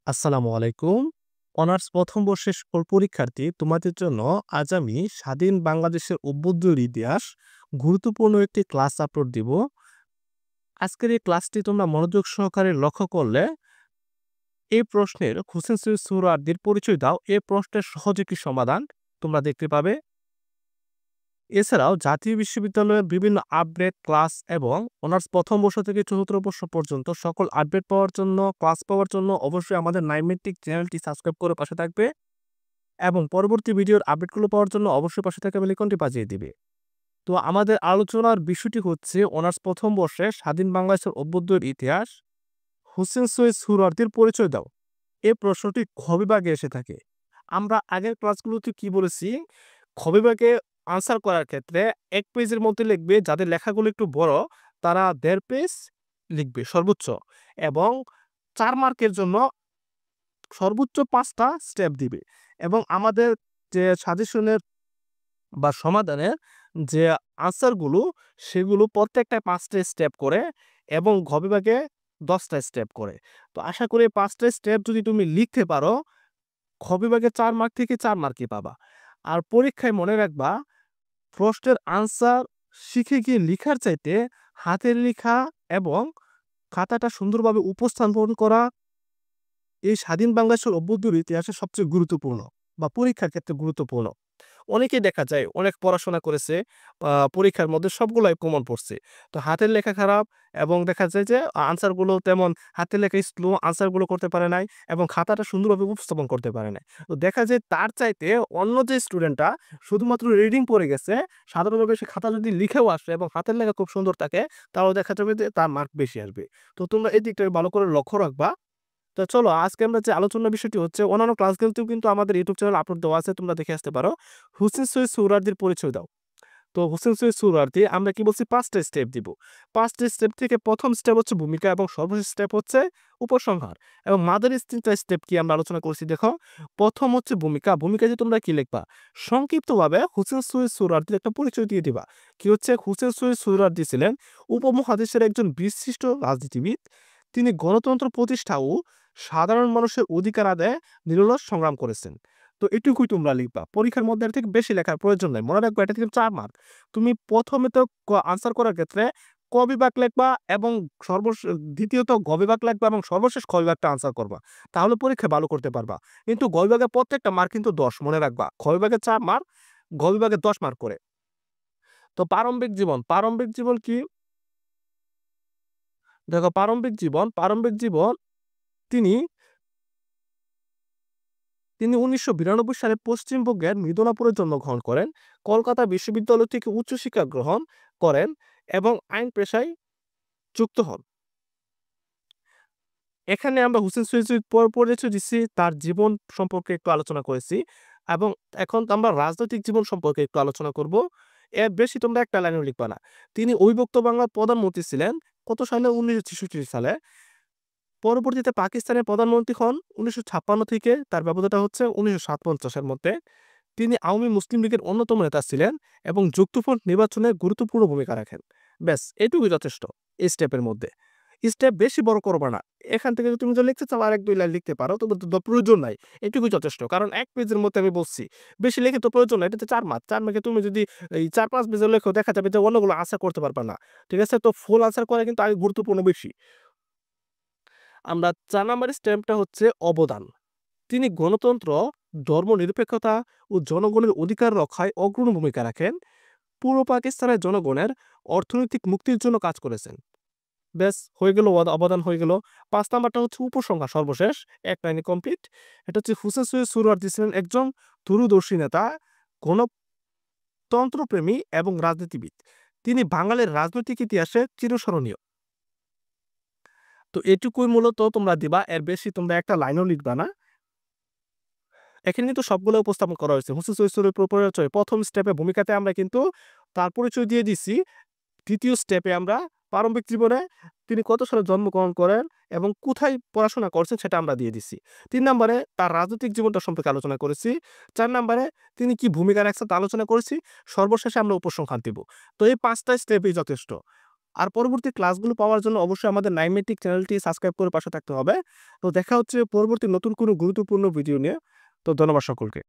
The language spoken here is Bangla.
আসসালামু আলাইকুম। অনার্স প্রথম বর্ষের সকল পরীক্ষার্থী, তোমাদের জন্য আজ আমি স্বাধীন বাংলাদেশের অভ্যুদয়ের ইতিহাস গুরুত্বপূর্ণ একটি ক্লাস আপলোড দিব। আজকের এই ক্লাসটি তোমরা মনোযোগ সহকারে লক্ষ্য করলে এই প্রশ্নের হোসেন সৈয়দ সোহরাওয়ার্দীর পরিচয় দাও, এই প্রশ্নের সহজ একটি সমাধান তোমরা দেখতে পাবে। এছাড়াও জাতীয় বিশ্ববিদ্যালয়ের বিভিন্ন আপডেট ক্লাস এবং অনার্স প্রথম বর্ষ থেকে চতুর্থ বর্ষ পর্যন্ত সকল আপডেট পাওয়ার জন্য, ক্লাস পাওয়ার জন্য অবশ্যই আমাদের নাইমেট্রিক চ্যানেলটি সাবস্ক্রাইব করে পাশে থাকবে এবং পরবর্তী ভিডিওর আপডেটগুলো পাওয়ার জন্য অবশ্যই পাশে থাকা বেল আইকনটি বাজিয়ে দিবে। তো আমাদের আলোচনার বিষয়টি হচ্ছে অনার্স প্রথম বর্ষে স্বাধীন বাংলাদেশের অভ্যুদয়ের ইতিহাস, হোসেন সৈয়দ সোহরাওয়ার্দীর পরিচয় দাও। এই প্রশ্নটি খ বিভাগে এসে থাকে। আমরা আগের ক্লাসগুলোতে কি বলেছি, খ বিভাগে আনসার করার ক্ষেত্রে এক পেজের মধ্যে লিখবে, যাদের লেখাগুলো একটু বড় তারা ১.৫ পেজ লিখবে সর্বোচ্চ, এবং ৪ মার্কের জন্য সর্বোচ্চ ৫টা স্টেপ দিবে। এবং আমাদের যে সাজেশনের বা সমাধানের যে আনসারগুলো, সেগুলো প্রত্যেকটায় ৫টা স্টেপ করে এবং ঘ বিভাগে ১০টা স্টেপ করে। তো আশা করি ৫টা স্টেপ যদি তুমি লিখতে পারো, খ বিভাগে ৪ মার্ক থেকে ৪ মার্কই পাবা। আর পরীক্ষায় মনে রাখবা, প্রশ্নের আনসার শিখে গিয়ে লিখার চাইতে হাতের লেখা এবং খাতাটা সুন্দরভাবে উপস্থাপন করা এই স্বাধীন বাংলাদেশের অভ্যুদয়ের ইতিহাসে সবচেয়ে গুরুত্বপূর্ণ বা পরীক্ষার ক্ষেত্রে গুরুত্বপূর্ণ। অনেকেই দেখা যায় অনেক পড়াশোনা করেছে, পরীক্ষার মধ্যে সবগুলাই কমন পড়ছে। তো হাতের লেখা খারাপ এবং দেখা যায় যে আনসারগুলো তেমন, হাতের লেখা স্লো, আনসারগুলো করতে পারে নাই এবং খাতাটা সুন্দরভাবে উপস্থাপন করতে পারে নাই। তো দেখা যায় তার চাইতে অন্য যে স্টুডেন্টটা শুধুমাত্র রিডিং পড়ে গেছে, সাধারণভাবে সে খাতা যদি লিখেও আসে এবং হাতের লেখা খুব সুন্দর থাকে, তাহলে দেখা যাবে যে তার মার্ক বেশি আসবে। তো তোমরা এই দিকটা ভালো করে লক্ষ্য রাখবা। তো চলো আজকে আমরা যে আলোচনার বিষয়টি হচ্ছে, অন্যান্য ক্লাসগুলোতেও কিন্তু আমাদের ইউটিউব চ্যানেল আপলোড দেওয়া আছে, তোমরা দেখে আসতে পারো। হোসেন সৈয়দ সোহরাওয়ার্দীর পরিচয় দাও। তো হোসেন সৈয়দ সোহরাওয়ার্দী আমরা কি বলছি, 5টা স্টেপ দিব। 5টা স্টেপ থেকে প্রথম স্টেপ হচ্ছে ভূমিকা এবং সর্বশেষ স্টেপ হচ্ছে উপসংহার। এবং মাদার 3টা স্টেপ কি আমরা আলোচনা করছি দেখো। প্রথম হচ্ছে ভূমিকা। ভূমিকা যে তোমরা কি লিখবা, সংক্ষিপ্তভাবে হোসেন সৈয়দ সোহরাওয়ার্দীর একটা পরিচয় দিয়ে দিবা। কি হচ্ছে, হোসেন সৈয়দ সোহরাওয়ার্দী ছিলেন উপমহাদেশের একজন বিশিষ্ট রাজনীতিবিদ। তিনি গণতন্ত্র প্রতিষ্ঠা ও সাধারণ মানুষের অধিকার আদায়ে নিরলস সংগ্রাম করেছেন। তো এটুকুই তোমরা লিখবা। পরীক্ষার মধ্যে এর থেকে বেশি লেখার প্রয়োজন নাই। মনে রাখবা, এটা থেকে ৪ মার্ক। তুমি প্রথমে তো আনসার করার ক্ষেত্রে ক বিভাগ লিখবা এবং দ্বিতীয়ত গ বিভাগ লিখবা এবং সর্বশেষ খ বিভাগটা আনসার করবা। তাহলে পরীক্ষায় ভালো করতে পারবা। কিন্তু গ বিভাগের প্রত্যেকটা মার্ক কিন্তু ১০, মনে রাখবা। খ বিভাগে ৪ মার্ক, ঘ বিভাগে ১০ মার্ক করে। তো প্রারম্ভিক জীবন। প্রারম্ভিক জীবন কি? দেখো, প্রারম্ভিক জীবন তিনি তিনি ১৯৯২ সালে পশ্চিমবঙ্গের মিদনাপুরে জন্মগ্রহণ করেন। কলকাতা বিশ্ববিদ্যালয় থেকে উচ্চশিক্ষা গ্রহণ করেন এবং আইন পেশায় যুক্ত হন। এখানে আমরা হোসেন সৈয়দ পরিচয় দিচ্ছি, তার জীবন সম্পর্কে একটু আলোচনা করেছি এবং এখন আমরা রাজনৈতিক জীবন সম্পর্কে একটু আলোচনা করব। এর বেশি তোমরা একটা লাইনও লিখবা না। তিনি অবিভক্ত বাংলার প্রধানমন্ত্রী ছিলেন কত সালে? ১৯৬৬ সালে। পরবর্তীতে পাকিস্তানের প্রধানমন্ত্রী হন ১৯৫৬ থেকে, তার ব্যবধানটা হচ্ছে ১৯৫৭ এর মধ্যে। তিনি আওয়ামী মুসলিম লীগের অন্যতম নেতা ছিলেন এবং যুক্তফ্রন্ট নির্বাচনে গুরুত্বপূর্ণ ভূমিকা রাখেন। ব্যাস, এটুকুই যথেষ্ট এই স্টেপের মধ্যে। স্টেপ বেশি বড় করবা না। এখান থেকে যদি তুমি যা লিখতে চাও আর ১-২ লাইন লিখতে পারো, তবে প্রয়োজন নাই। এটুকুই যথেষ্ট। কারণ ১ পেজের মধ্যে আমি বলছি, বেশি লিখে তো প্রয়োজন নাই। এটাতে ৪ মার্ক। ৪ মার্কে তুমি যদি এই ৪-৫ পেজের লেখো, দেখা যাবে যে অন্যগুলো আনসার করতে পারবা না। ঠিক আছে? তো ফুল আনসার করা কিন্তু আগে গুরুত্বপূর্ণ বেশি। আমরা ৪ নাম্বারের স্টেপটা হচ্ছে অবদান। তিনি গণতন্ত্র, ধর্মনিরপেক্ষতা ও জনগণের অধিকার রক্ষায় অগ্রণী ভূমিকা রাখেন। পূর্ব পাকিস্তানের জনগণের অর্থনৈতিক মুক্তির জন্য কাজ করেছেন। ব্যাস, হয়ে গেল, অবদান হয়ে গেল। ৫ নাম্বারটা হচ্ছে উপসংহার, সর্বশেষ। এক লাইনে কমপ্লিট। এটা হচ্ছে হোসেন সৈয়দ সোহরাওয়ার্দী ছিলেন একজন দূরদর্শী নেতা, গণতন্ত্রপ্রেমী এবং রাজনীতিবিদ। তিনি বাঙালির রাজনৈতিক ইতিহাসে চিরস্মরণীয়। তো এটুকুই মূলত তোমরা দিবা, এর বেশি তোমরা একটা লাইনও লিখবা না। এখানে কিন্তু সবগুলো উপস্থাপন করা হয়েছে। হোসেন সৈয়দ সোহরাওয়ার্দীর পরিচয় প্রথম স্টেপে ভূমিকাতে আমরা কিন্তু তার পরিচয় দিয়ে দিছি। দ্বিতীয় স্টেপে আমরা প্রারম্ভিক জীবনে তিনি কত সালে জন্মগ্রহণ করেন এবং কোথায় পড়াশোনা করছেন সেটা আমরা দিয়ে দিছি। ৩ নম্বরে তার রাজনৈতিক জীবনটা সম্পর্কে আলোচনা করেছি। ৪ নম্বরে তিনি কি ভূমিকা রাখছেন তা আলোচনা করেছি। সর্বশেষে আমরা উপসংহার দিব। তো এই ৫টা স্টেপই যথেষ্ট। আর পরবর্তী ক্লাসগুলো পাওয়ার জন্য অবশ্যই আমাদের নাইমেটিক চ্যানেলটি সাবস্ক্রাইব করে পাশে থাকতে হবে। তো দেখা হচ্ছে পরবর্তী নতুন কোনো গুরুত্বপূর্ণ ভিডিও নিয়ে। তো ধন্যবাদ সকলকে।